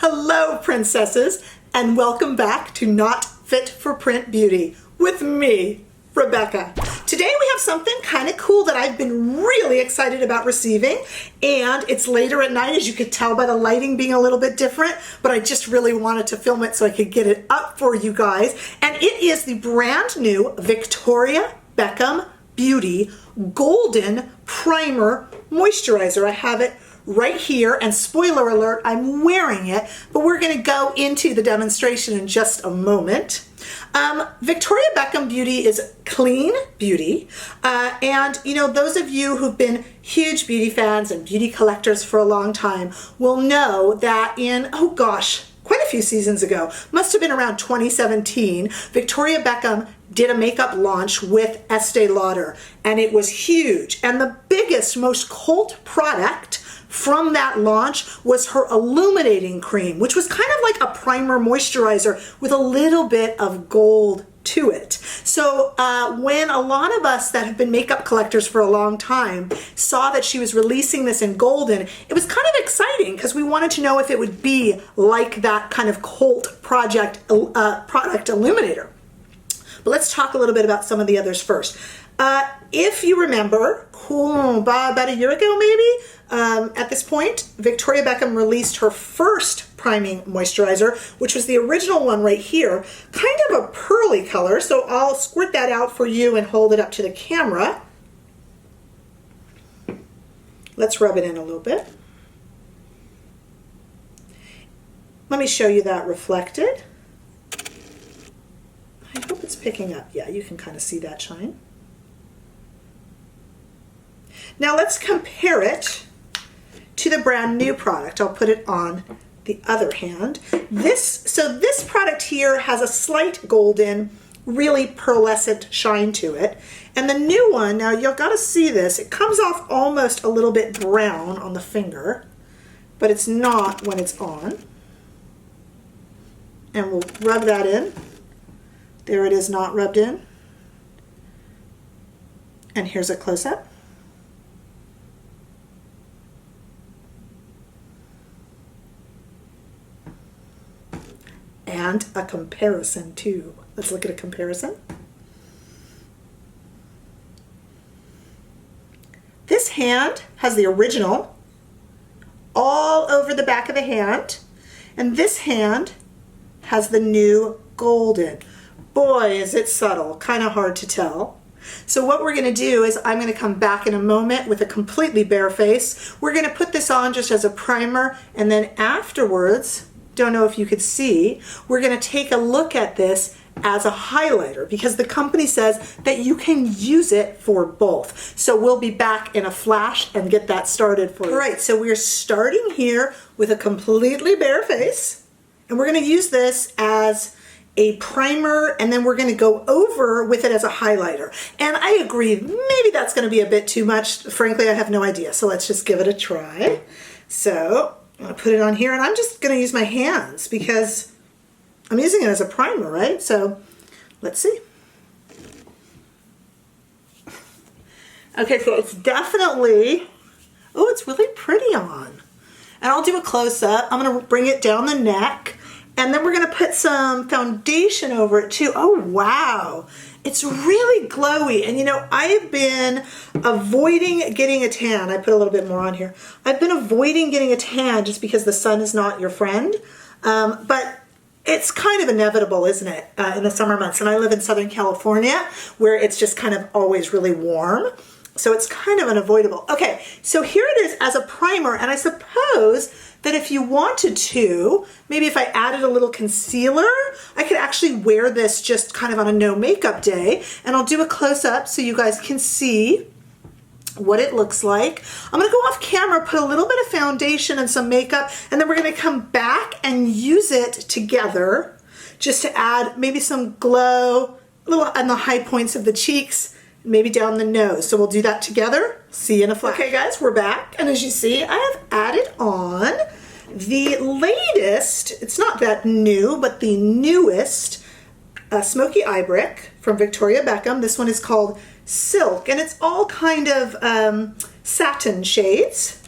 Hello, princesses, and welcome back to Not Fit for Print Beauty with me, Rebecca. Today we have something kind of cool that I've been really excited about receiving, and it's later at night, as you could tell by the lighting being a little bit different, but I just really wanted to film it so I could get it up for you guys. And it is the brand new Victoria Beckham Beauty Golden Primer Moisturizer. I have it right here, and spoiler alert, I'm wearing it, but we're going to go into the demonstration in just a moment. Victoria Beckham Beauty is clean beauty, and you know, those of you who've been huge beauty fans and beauty collectors for a long time will know that in, oh gosh, quite a few seasons ago, must have been around 2017, Victoria Beckham did a makeup launch with Estee Lauder, and it was huge. And the biggest, most cult product from that launch was her illuminating cream, which was kind of like a primer moisturizer with a little bit of gold to it. So when a lot of us that have been makeup collectors for a long time saw that she was releasing this in golden, it was kind of exciting because we wanted to know if it would be like that kind of cult product illuminator. But let's talk a little bit about some of the others first. If you remember, about a year ago maybe, at this point, Victoria Beckham released her first priming moisturizer, which was the original one right here, kind of a pearly color. So I'll squirt that out for you and hold it up to the camera. Let's rub it in a little bit. Let me show you that reflected. I hope it's picking up. Yeah, you can kind of see that shine. Now let's compare it to the brand new product. I'll put it on the other hand. This product here has a slight golden, really pearlescent shine to it. And the new one, now you've got to see this, it comes off almost a little bit brown on the finger, but it's not when it's on. And we'll rub that in. There it is, not rubbed in. And here's a close-up. And a comparison too. Let's look at a comparison. This hand has the original all over the back of the hand, and this hand has the new golden. Boy, is it subtle, kind of hard to tell. So what we're going to do is I'm going to come back in a moment with a completely bare face. We're going to put this on just as a primer, and then afterwards, don't know if you could see, we're going to take a look at this as a highlighter because the company says that you can use it for both. So we'll be back in a flash and get that started for you. All right, so we're starting here with a completely bare face, and we're going to use this as a primer, and then we're going to go over with it as a highlighter. And I agree, maybe that's going to be a bit too much. Frankly, I have no idea. So let's just give it a try. So I'm going to put it on here, and I'm just going to use my hands because I'm using it as a primer, right? So let's see. Okay, so it's definitely, oh, it's really pretty on. And I'll do a close-up. I'm going to bring it down the neck, and then we're going to put some foundation over it too. Oh, wow. It's really glowy. And you know, I've been avoiding getting a tan. I put a little bit more on here. I've been avoiding getting a tan just because the sun is not your friend. But it's kind of inevitable, isn't it, in the summer months? And I live in Southern California where it's just kind of always really warm. So it's kind of unavoidable. Okay, so here it is as a primer, and I suppose that if you wanted to, maybe if I added a little concealer, I could actually wear this just kind of on a no makeup day, and I'll do a close-up so you guys can see what it looks like. I'm gonna go off camera, put a little bit of foundation and some makeup, and then we're gonna come back and use it together just to add maybe some glow, a little on the high points of the cheeks, maybe down the nose. So we'll do that together. See you in a flash. Okay guys, we're back. And as you see, I have added on the latest, it's not that new, but the newest Smokey Eye Brick from Victoria Beckham. This one is called Silk, and it's all kind of satin shades.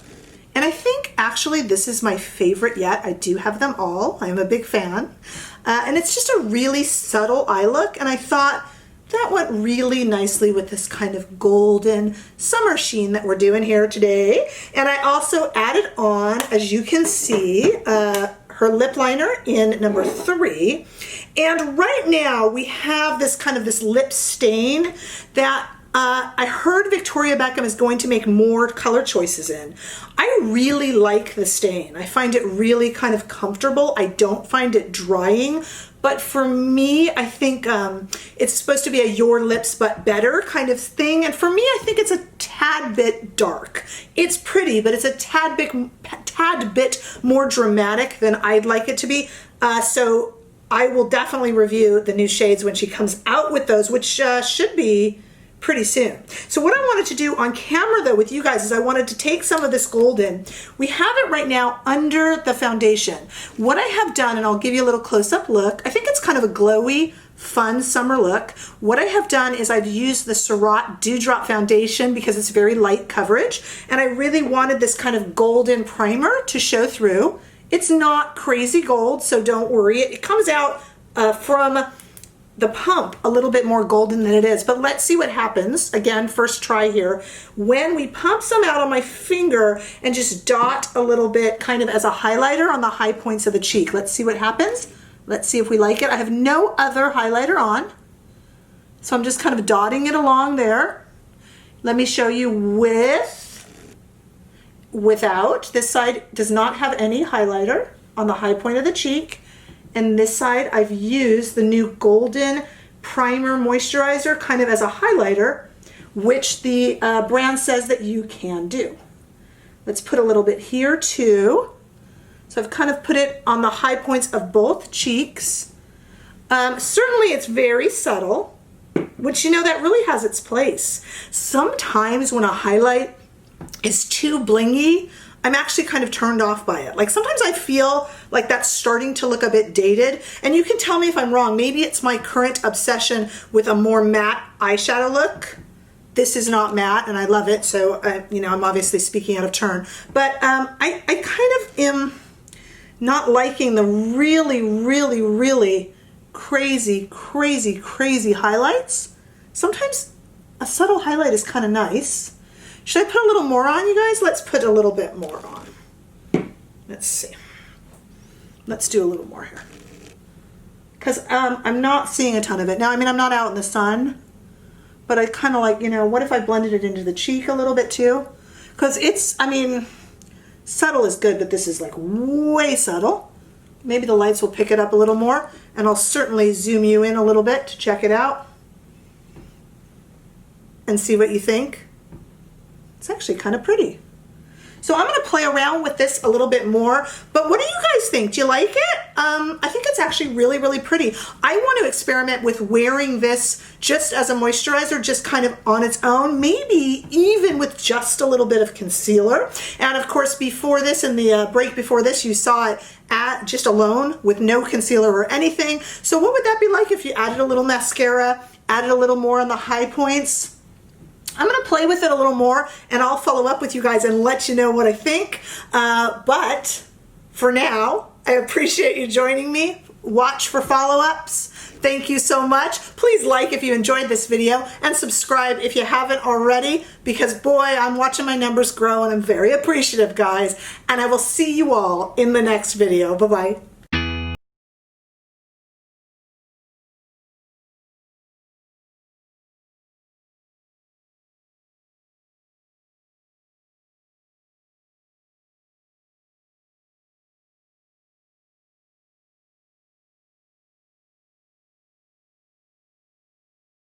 And I think actually this is my favorite yet. I do have them all. I am a big fan. And it's just a really subtle eye look, and I thought that went really nicely with this kind of golden summer sheen that we're doing here today. And I also added on, as you can see, her lip liner in number 3. And right now we have this kind of this lip stain that I heard Victoria Beckham is going to make more color choices in. I really like the stain. I find it really kind of comfortable. I don't find it drying, but for me, I think it's supposed to be a your lips but better kind of thing. And for me, I think it's a tad bit dark. It's pretty, but it's a tad bit more dramatic than I'd like it to be. So I will definitely review the new shades when she comes out with those, which should be pretty soon. So what I wanted to do on camera though with you guys is I wanted to take some of this golden. We have it right now under the foundation. What I have done, and I'll give you a little close-up look, I think it's kind of a glowy, fun summer look. What I have done is I've used the Surratt Dewdrop Foundation because it's very light coverage, and I really wanted this kind of golden primer to show through. It's not crazy gold, so don't worry. It comes out from the pump a little bit more golden than it is, but let's see what happens. Again, first try here. When we pump some out on my finger and just dot a little bit kind of as a highlighter on the high points of the cheek. Let's see what happens. Let's see if we like it. I have no other highlighter on, so I'm just kind of dotting it along there. Let me show you without. This side does not have any highlighter on the high point of the cheek. And this side, I've used the new Golden Primer Moisturizer kind of as a highlighter, which the brand says that you can do. Let's put a little bit here too. So I've kind of put it on the high points of both cheeks. Certainly it's very subtle, which, you know, that really has its place. Sometimes when a highlight is too blingy, I'm actually kind of turned off by it. Like sometimes I feel like that's starting to look a bit dated, and you can tell me if I'm wrong. Maybe it's my current obsession with a more matte eyeshadow look. This is not matte and I love it, so you know, I'm obviously speaking out of turn. But I kind of am not liking the really crazy highlights. Sometimes a subtle highlight is kind of nice. Should I put a little more on, you guys? Let's put a little bit more on. Let's see. Let's do a little more here. Because I'm not seeing a ton of it. Now, I mean, I'm not out in the sun, but I kind of like, you know, what if I blended it into the cheek a little bit too? Because it's, I mean, subtle is good, but this is like way subtle. Maybe the lights will pick it up a little more, and I'll certainly zoom you in a little bit to check it out and see what you think. It's actually kind of pretty. So I'm going to play around with this a little bit more, but what do you guys think? Do you like it? I think it's actually really pretty. I want to experiment with wearing this just as a moisturizer, just kind of on its own, maybe even with just a little bit of concealer. And of course, before this, in the break before this, you saw it just alone with no concealer or anything. So what would that be like if you added a little mascara, added a little more on the high points? I'm going to play with it a little more, and I'll follow up with you guys and let you know what I think. But for now, I appreciate you joining me. Watch for follow-ups. Thank you so much. Please like if you enjoyed this video, and subscribe if you haven't already, because boy, I'm watching my numbers grow and I'm very appreciative, guys. And I will see you all in the next video. Bye-bye.